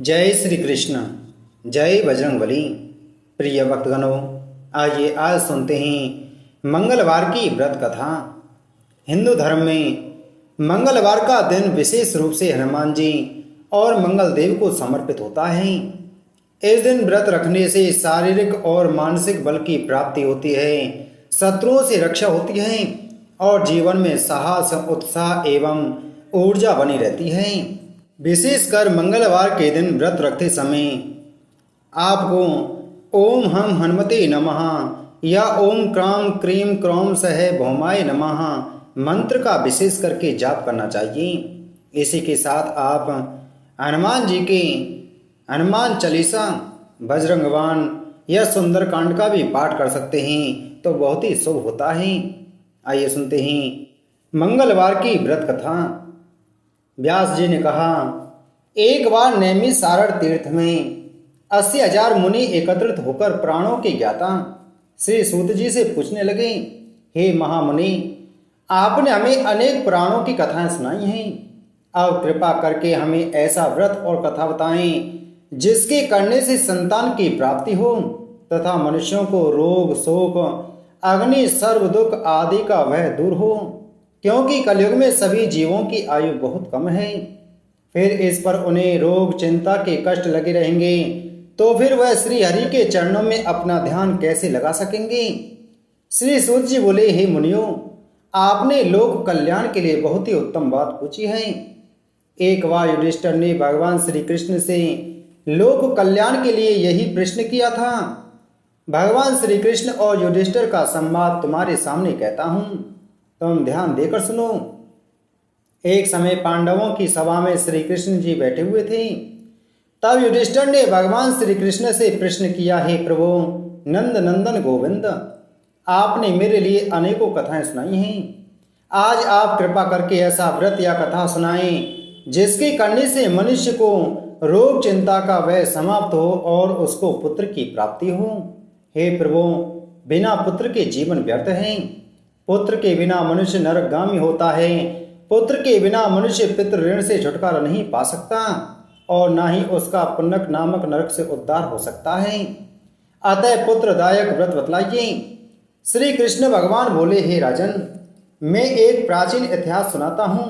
जय श्री कृष्ण। जय बजरंगबली। प्रिय भक्तगणों, आइए आज सुनते हैं मंगलवार की व्रत कथा। हिंदू धर्म में मंगलवार का दिन विशेष रूप से हनुमान जी और मंगल देव को समर्पित होता है। इस दिन व्रत रखने से शारीरिक और मानसिक बल की प्राप्ति होती है, शत्रुओं से रक्षा होती है और जीवन में साहस, उत्साह एवं ऊर्जा बनी रहती है। विशेषकर मंगलवार के दिन व्रत रखते समय आपको ओम हम हनुमते नमः या ओम क्राम क्रीम क्रौम सह भौमाय नमः मंत्र का विशेष करके जाप करना चाहिए। इसी के साथ आप हनुमान जी के हनुमान चालीसा, बजरंगबाण या सुंदरकांड का भी पाठ कर सकते हैं तो बहुत ही शुभ होता है। आइए सुनते हैं मंगलवार की व्रत कथा। व्यास जी ने कहा, एक बार नैमिषारण्य तीर्थ में 80,000 मुनि एकत्रित होकर प्राणों के ज्ञाता श्री सूत जी से पूछने लगे, हे महामुनि, आपने हमें अनेक पुराणों की कथाएं सुनाई हैं। अब कृपा करके हमें ऐसा व्रत और कथा बताएं जिसके करने से संतान की प्राप्ति हो तथा मनुष्यों को रोग, शोक, अग्नि, सर्व दुख आदि का भय दूर हो, क्योंकि कलयुग में सभी जीवों की आयु बहुत कम है। फिर इस पर उन्हें रोग, चिंता के कष्ट लगे रहेंगे तो फिर वह श्री हरि के चरणों में अपना ध्यान कैसे लगा सकेंगे। श्री सूत जी बोले, हे मुनियों, आपने लोक कल्याण के लिए बहुत ही उत्तम बात पूछी है। एक बार युधिष्ठिर ने भगवान श्री कृष्ण से लोक कल्याण के लिए यही प्रश्न किया था। भगवान श्री कृष्ण और युधिष्ठिर का संवाद तुम्हारे सामने कहता हूं, तुम ध्यान देकर सुनो। एक समय पांडवों की सभा में श्री कृष्ण जी बैठे हुए थे। तब युधिष्ठिर ने भगवान श्री कृष्ण से प्रश्न किया, हे प्रभु नंद नंदन गोविंद, आपने मेरे लिए अनेकों कथाएं सुनाई हैं। आज आप कृपा करके ऐसा व्रत या कथा सुनाएं जिसके करने से मनुष्य को रोग, चिंता का भय समाप्त हो और उसको पुत्र की प्राप्ति हो। हे प्रभु, बिना पुत्र के जीवन व्यर्थ है। पुत्र के बिना मनुष्य नरकगामी होता है। पुत्र के बिना मनुष्य पितृ ऋण से छुटकारा नहीं पा सकता और ना ही उसका पुण्यक नामक नरक से उद्धार हो सकता है। अतः पुत्रदायक व्रत बतलाइए। श्री कृष्ण भगवान बोले, हे राजन, मैं एक प्राचीन इतिहास सुनाता हूँ,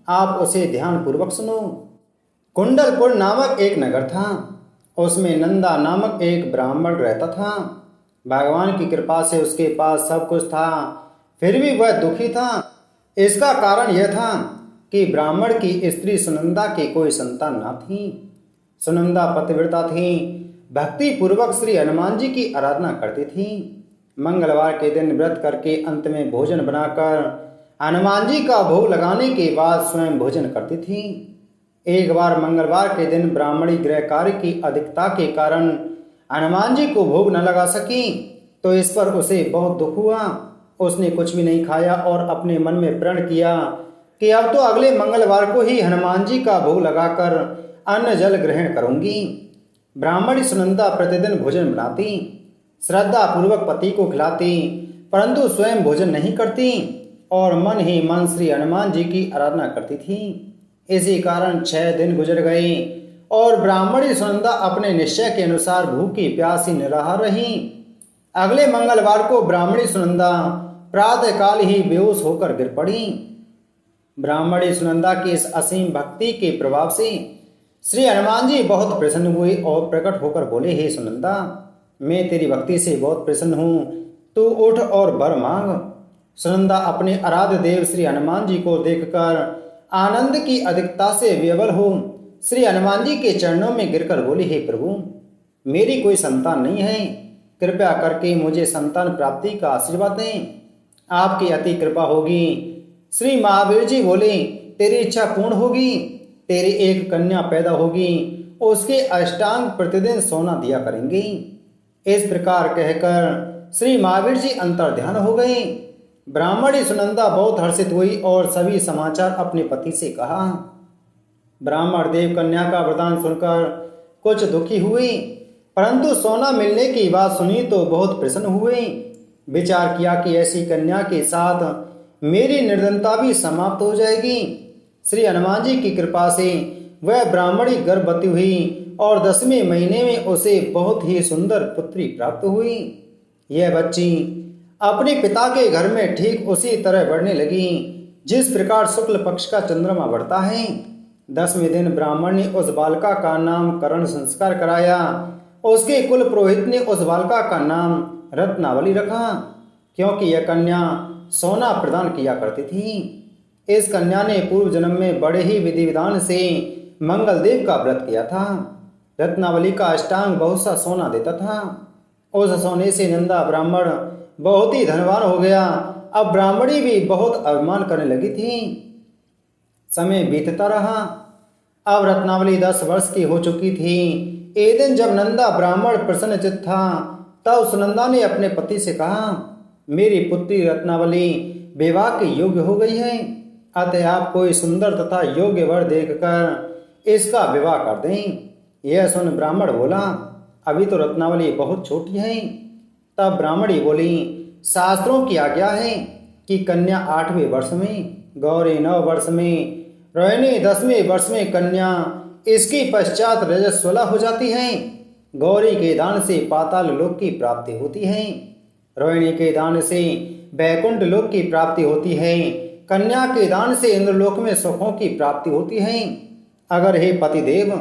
आप उसे ध्यान पूर्वक सुनो। कुंडलपुर नामक एक नगर था। उसमें नंदा नामक एक ब्राह्मण रहता था। भगवान की कृपा से उसके पास सब कुछ था, फिर भी वह दुखी था। इसका कारण यह था कि ब्राह्मण की स्त्री सुनंदा की कोई संतान न थी। सुनंदा पतिव्रता थी, भक्ति पूर्वक श्री हनुमान जी की आराधना करती थी। मंगलवार के दिन व्रत करके अंत में भोजन बनाकर हनुमान जी का भोग लगाने के बाद स्वयं भोजन करती थी। एक बार मंगलवार के दिन ब्राह्मणी गृह कार्य की अधिकता के कारण हनुमान जी को भोग न लगा सकी तो इस पर उसे बहुत दुख हुआ। उसने कुछ भी नहीं खाया और अपने मन में प्रण किया कि अब तो अगले मंगलवार को ही हनुमान जी का भोग लगाकर अन्न जल ग्रहण करूंगी। ब्राह्मणी सुनंदा प्रतिदिन भोजन बनाती, श्रद्धा पूर्वक पति को खिलाती, परंतु स्वयं भोजन नहीं करती और मन ही मन श्री हनुमान जी की आराधना करती थी। इसी कारण 6 दिन गुजर गए और ब्राह्मणी सुनंदा अपने निश्चय के अनुसार भूखी प्यासी निराहार रही। अगले मंगलवार को ब्राह्मणी सुनंदा प्रातःकाल ही बेहोश होकर गिर पड़ी। ब्राह्मणी सुनंदा की इस असीम भक्ति के प्रभाव से श्री हनुमान जी बहुत प्रसन्न हुए और प्रकट होकर बोले, हे सुनंदा, मैं तेरी भक्ति से बहुत प्रसन्न हूँ, तू उठ और वर मांग। सुनंदा अपने आराध्य देव श्री हनुमान जी को देखकर आनंद की अधिकता से विवल हो श्री हनुमान जी के चरणों में गिरकर बोली, हे प्रभु, मेरी कोई संतान नहीं है, कृपया करके मुझे संतान प्राप्ति का आशीर्वाद दें, आपकी अति कृपा होगी। श्री महावीर जी बोले, तेरी इच्छा पूर्ण होगी, तेरी एक कन्या पैदा होगी, उसके अष्टांग प्रतिदिन सोना दिया करेंगे। इस प्रकार कहकर श्री महावीर जी अंतर्ध्यान हो गए। ब्राह्मणी सुनंदा बहुत हर्षित हुई और सभी समाचार अपने पति से कहा। ब्राह्मण देव कन्या का वरदान सुनकर कुछ दुखी हुए, परंतु सोना मिलने की बात सुनी तो बहुत प्रसन्न हुए। विचार किया कि ऐसी कन्या के साथ मेरी निर्धनता भी समाप्त हो जाएगी। श्री हनुमान जी की कृपा से वह ब्राह्मणी गर्भवती हुई और 10वें महीने में उसे बहुत ही सुंदर पुत्री प्राप्त हुई। यह बच्ची अपने पिता के घर में ठीक उसी तरह बढ़ने लगी जिस प्रकार शुक्ल पक्ष का चंद्रमा बढ़ता है। 10वें दिन ब्राह्मण ने उस बालिका का नामकरण संस्कार कराया। उसके कुल पुरोहित ने उस बालिका का नाम रत्नावली रखा, क्योंकि यह कन्या सोना प्रदान किया करती थी। इस कन्या ने पूर्व जन्म में बड़े ही विधि विधान से मंगलदेव का व्रत किया था। रत्नावली का अष्टांग बहुत सा सोना देता था। उस सोने से नंदा ब्राह्मण बहुत ही धनवान हो गया। अब ब्राह्मणी भी बहुत अभिमान करने लगी थी। समय बीतता रहा। अब रत्नावली 10 वर्ष की हो चुकी थी। एक दिन जब नंदा ब्राह्मण प्रसन्नचित्त था, तब सुनंदा ने अपने पति से कहा, मेरी पुत्री रत्नावली विवाह के योग्य हो गई है, अतः आप कोई सुंदर तथा योग्य वर देखकर इसका विवाह कर दें। यह सुन ब्राह्मण बोला, अभी तो रत्नावली बहुत छोटी है। तब ब्राह्मणी बोली, शास्त्रों की आज्ञा है कि कन्या 8वें वर्ष में, गौरी 9 वर्ष में, रोहिणी 10वें वर्ष में कन्या इसके पश्चात रजस्वला हो जाती है। गौरी के दान से पाताल लोक की प्राप्ति होती है, रोहिणी के दान से बैकुंठ लोक की प्राप्ति होती है, कन्या के दान से इंद्रलोक में सुखों की प्राप्ति होती है। अगर हे पतिदेव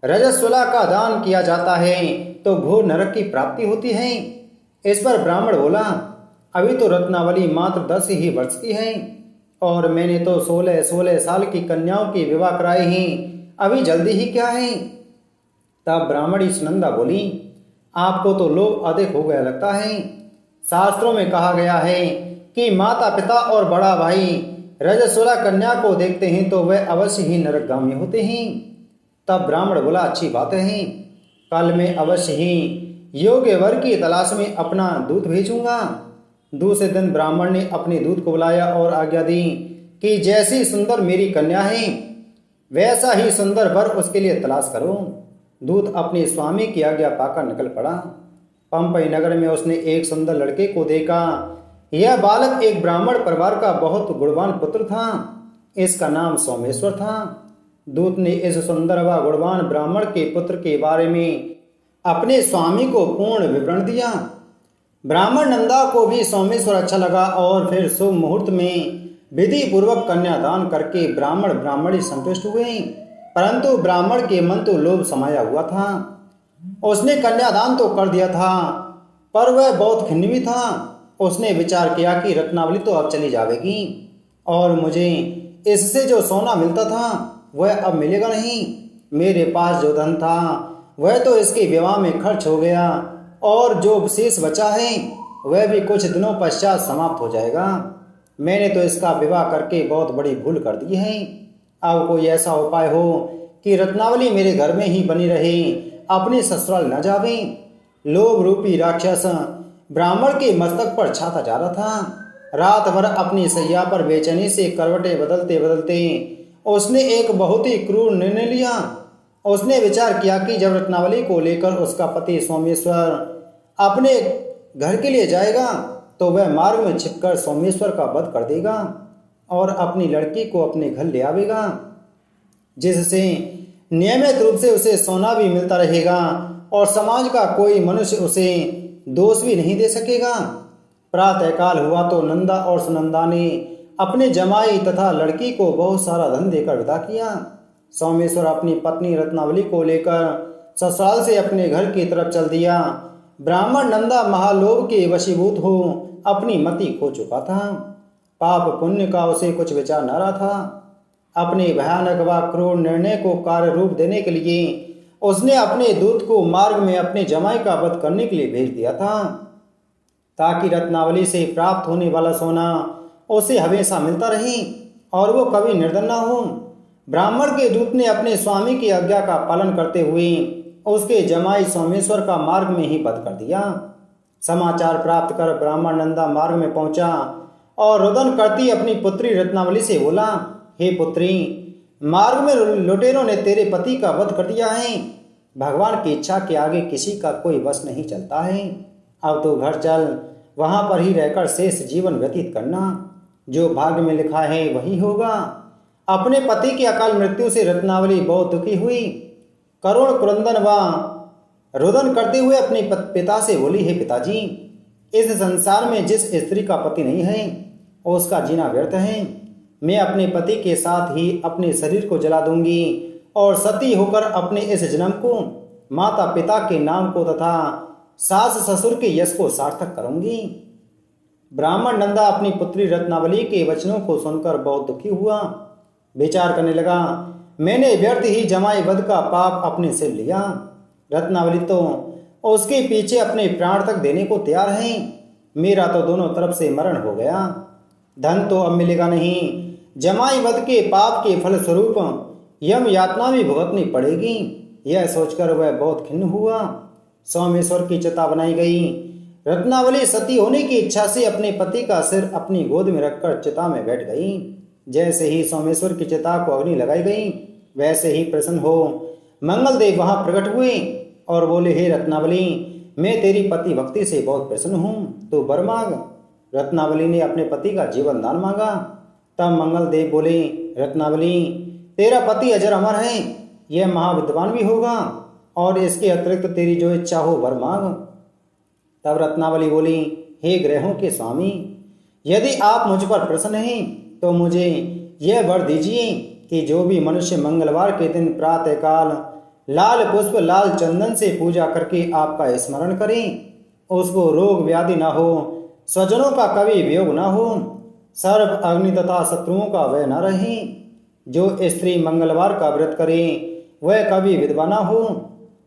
रजस्वला का दान किया जाता है तो घोर नरक की प्राप्ति होती है। इस पर ब्राह्मण बोला, अभी तो रत्नावली मात्र 10 ही वर्ष की है और मैंने तो 16 साल की कन्याओं की विवाह कराए हैं, अभी जल्दी ही क्या है। तब ब्राह्मणी सुनंदा बोली, आपको तो लोभ अधिक हो गया लगता है। शास्त्रों में कहा गया है कि माता पिता और बड़ा भाई रजस्वला कन्या को देखते हैं तो वह अवश्य ही नरकगामी होते हैं। तब ब्राह्मण बोला, अच्छी बात है, कल मैं अवश्य ही योग्य वर की तलाश में अपना दूत भेजूंगा। दूसरे दिन ब्राह्मण ने अपने दूत को बुलाया और आज्ञा दी कि जैसी सुंदर मेरी कन्या है वैसा ही सुंदर वर उसके लिए तलाश करो। दूत अपने स्वामी की आज्ञा पाकर निकल पड़ा। पंपई नगर में उसने एक सुंदर लड़के को देखा। यह बालक एक ब्राह्मण परिवार का बहुत गुणवान पुत्र था। इसका नाम सोमेश्वर था। दूत ने इस सुंदर व गुणवान ब्राह्मण के पुत्र के बारे में अपने स्वामी को पूर्ण विवरण दिया। ब्राह्मण नंदा को भी सोमेश्वर अच्छा लगा और फिर शुभ मुहूर्त में विधि पूर्वक कन्यादान करके ब्राह्मण ब्राह्मणी संतुष्ट हुए। परंतु ब्राह्मण के मन तो लोभ समाया हुआ था। उसने कन्यादान तो कर दिया था, पर वह बहुत खिन्न भी था। उसने विचार किया कि रत्नावली तो अब चली जाएगी और मुझे इससे जो सोना मिलता था वह अब मिलेगा नहीं। मेरे पास जो धन था वह तो इसके विवाह में खर्च हो गया और जो शेष बचा है वह भी कुछ दिनों पश्चात समाप्त हो जाएगा। मैंने तो इसका विवाह करके बहुत बड़ी भूल कर दी है। अब कोई ऐसा उपाय हो कि रत्नावली मेरे घर में ही बनी रहे, अपने ससुराल न जावे। लोभ रूपी राक्षस ब्राह्मण के मस्तक पर छाता जा रहा था। रात भर अपनी सैया पर बेचैनी से करवटें बदलते बदलते उसने एक बहुत ही क्रूर निर्णय लिया। उसने विचार किया कि जब रत्नावली को लेकर उसका पति सोमेश्वर अपने घर के लिए जाएगा तो वह मार्ग में छिपकर सोमेश्वर का वध कर देगा और अपनी लड़की को अपने घर ले आवेगा, जिससे नियमित रूप से उसे सोना भी मिलता रहेगा और समाज का कोई मनुष्य उसे दोष भी नहीं दे सकेगा। प्रातःकाल हुआ तो नंदा और सुनंदा ने अपने जमाई तथा लड़की को बहुत सारा धन देकर विदा किया। सोमेश्वर अपनी पत्नी रत्नावली को लेकर ससुराल से अपने घर की तरफ चल दिया। ब्राह्मण नंदा महालोभ के वशीभूत हो अपनी मति खो चुका था। पाप पुण्य का उसे कुछ विचार न रहा था। अपने भयानक व क्रूर निर्णय को कार्य रूप देने के लिए उसने अपने दूत को मार्ग में अपने जमाई का वध करने के लिए भेज दिया था, ताकि रत्नावली से प्राप्त होने वाला सोना उसे हमेशा मिलता रहे और वो कभी निर्धन न हो। ब्राह्मण के दूत ने अपने स्वामी की आज्ञा का पालन करते हुए उसके जमाई सोमेश्वर का मार्ग में ही वध कर दिया। समाचार प्राप्त कर ब्राह्मण नंदा मार्ग में पहुंचा और रुदन करती अपनी पुत्री रत्नावली से बोला, हे पुत्री, मार्ग में लुटेरों ने तेरे पति का वध कर दिया है। भगवान की इच्छा के आगे किसी का कोई वश नहीं चलता है। अब तो घर चल, वहां पर ही रहकर शेष जीवन व्यतीत करना। जो भाग्य में लिखा है वही होगा। अपने पति की अकाल मृत्यु से रत्नावली बहुत दुखी हुई। करुण क्रंदन व रुदन करते हुए अपने पिता से बोली, हे पिताजी, इस संसार में जिस स्त्री का पति नहीं है उसका जीना व्यर्थ है। मैं अपने पति के साथ ही अपने शरीर को जला दूंगी और सती होकर अपने इस जन्म को, माता पिता के नाम को तथा सास ससुर के यश को सार्थक करूंगी। ब्राह्मण नंदा अपनी पुत्री रत्नावली के वचनों को सुनकर बहुत दुखी हुआ। विचार करने लगा, मैंने व्यर्थ ही जमाई वध का पाप अपने सिर लिया। रत्नावली तो उसके पीछे अपने प्राण तक देने को तैयार है। मेरा तो दोनों तरफ से मरण हो गया। धन तो अब मिलेगा नहीं। जमाई वध के पाप के फल स्वरूप यम यातना भी भुगतनी पड़ेगी। यह सोचकर वह बहुत खिन्न हुआ। सोमेश्वर की चिता बनाई गई। रत्नावली सती होने की इच्छा से अपने पति का सिर अपनी गोद में रखकर चिता में बैठ गई। जैसे ही सोमेश्वर की चिता को अग्नि लगाई गई, वैसे ही प्रसन्न हो मंगलदेव वहां प्रकट हुए और बोले, हे रत्नावली, मैं तेरी पति भक्ति से बहुत प्रसन्न हूँ, तो वर मांग। रत्नावली ने अपने पति का जीवन दान मांगा। तब मंगलदेव बोले, रत्नावली, तेरा पति अजर अमर है, यह महाविद्वान भी होगा और इसके अतिरिक्त तेरी जो इच्छा हो वर मांग। तब रत्नावली बोली, हे ग्रहों के स्वामी, यदि आप मुझ पर प्रसन्न हैं तो मुझे यह वर दीजिए कि जो भी मनुष्य मंगलवार के दिन प्रातःकाल लाल पुष्प लाल चंदन से पूजा करके आपका स्मरण करें, उसको रोग व्याधि न हो, स्वजनों का कभी वियोग न हो, सर्प अग्नि तथा शत्रुओं का वह न रहे। जो स्त्री मंगलवार का व्रत करे वह कभी विधवा न हो।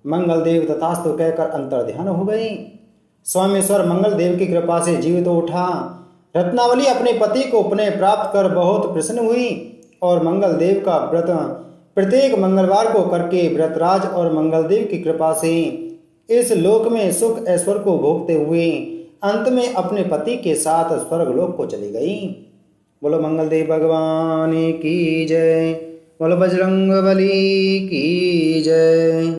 मंगलदेव तथास्तु कहकर अंतर्ध्यान हो गए। सोमेश्वर मंगलदेव की कृपा से जीवित तो उठा। रत्नावली अपने पति को पुनः प्राप्त कर बहुत प्रसन्न हुई और मंगलदेव का व्रत प्रत्येक मंगलवार को करके व्रतराज और मंगलदेव की कृपा से इस लोक में सुख ऐश्वर्य को भोगते हुए अंत में अपने पति के साथ स्वर्गलोक को चली गई। बोलो मंगलदेव भगवान की जय। बोलो बजरंग बली की जय।